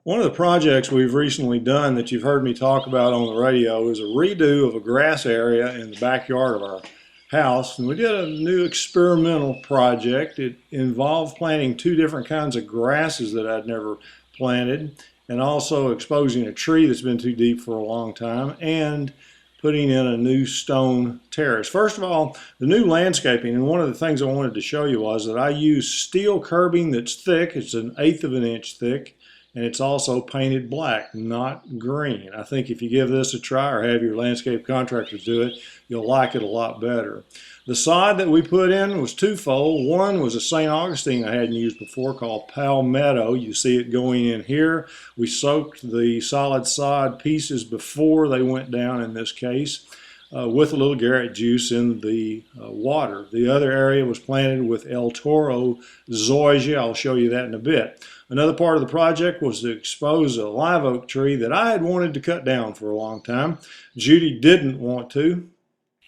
One of the projects we've recently done that you've heard me talk about on the radio is a redo of a grass area in the backyard of our house. And we did a new experimental project. It involved planting two different kinds of grasses that I'd never planted, and also exposing a tree that's been too deep for a long time, and putting in a new stone terrace. First of all, the new landscaping, and one of the things I wanted to show you was that I use steel curbing that's thick. It's an eighth of an inch thick, and it's also painted black, not green. I think if you give this a try or have your landscape contractors do it, you'll like it a lot better. The sod that we put in was twofold. One was a St. Augustine I hadn't used before called Palmetto. You see it going in here. We soaked the solid sod pieces before they went down in this case. With a little Garrett juice in the water. The other area was planted with El Toro zoysia. I'll show you that in a bit. Another part of the project was to expose a live oak tree that I had wanted to cut down for a long time. Judy didn't want to,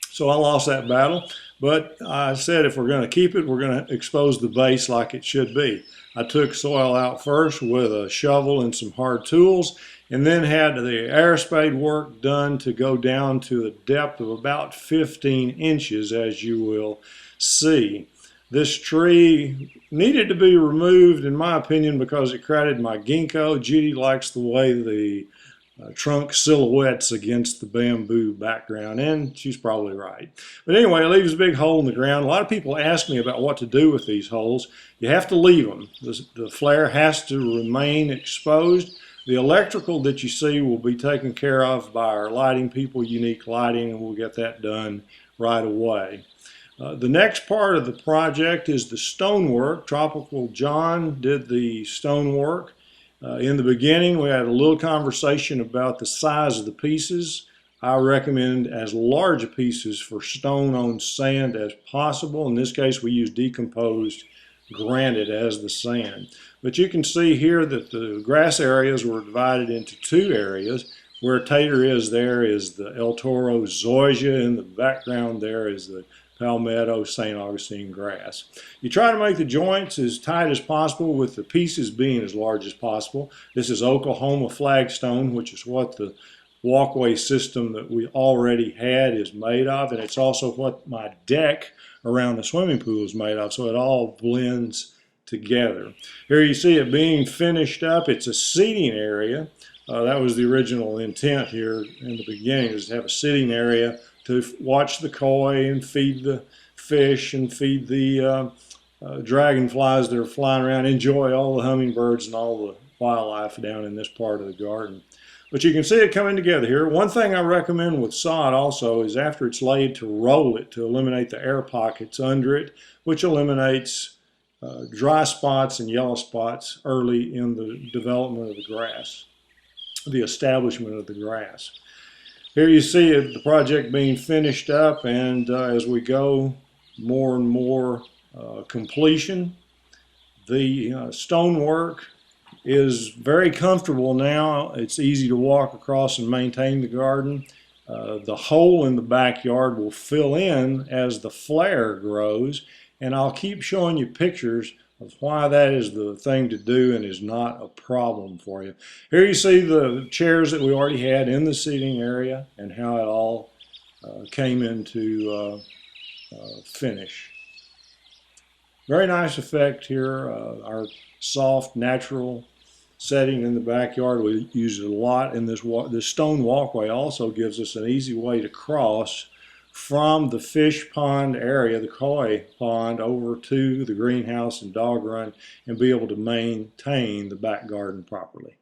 so I lost that battle. But I said if we're going to keep it, we're going to expose the base like it should be. I took soil out first with a shovel and some hard tools, and then had the air spade work done to go down to a depth of about 15 inches, as you will see. This tree needed to be removed, in my opinion, because it crowded my ginkgo. Judy likes the way the trunk silhouettes against the bamboo background, and she's probably right. But anyway, it leaves a big hole in the ground. A lot of people ask me about what to do with these holes. You have to leave them. The flare has to remain exposed. The electrical that you see will be taken care of by our lighting people, Unique Lighting, and we'll get that done right away. The next part of the project is the stonework. Tropical John did the stonework. In the beginning, we had a little conversation about the size of the pieces. I recommend as large pieces for stone on sand as possible. In this case, we use decomposed granite as the sand. But you can see here that the grass areas were divided into two areas. Where Tater is, there is the El Toro zoysia. In the background there is the Palmetto St. Augustine grass. You try to make the joints as tight as possible with the pieces being as large as possible. This is Oklahoma flagstone, which is what the walkway system that we already had is made of, and it's also what my deck around the swimming pool is made of, so it all blends together. Here you see it being finished up. It's a seating area. That was the original intent here in the beginning, is to have a sitting area to watch the koi and feed the fish and feed the dragonflies that are flying around, enjoy all the hummingbirds and all the wildlife down in this part of the garden. But you can see it coming together here. One thing I recommend with sod also is after it's laid to roll it to eliminate the air pockets under it, which eliminates dry spots and yellow spots early in the development of the grass, the establishment of the grass. Here you see it, the project being finished up, and as we go more and more completion, the stonework is very comfortable now. It's easy to walk across and maintain the garden. The hole in the backyard will fill in as the flare grows, and I'll keep showing you pictures of why that is the thing to do and is not a problem for you. Here you see the chairs that we already had in the seating area and how it all came into finish. Very nice effect here. Our soft, natural setting in the backyard. We use it a lot, and this stone walkway also gives us an easy way to cross from the fish pond area, the koi pond, over to the greenhouse and dog run and be able to maintain the back garden properly.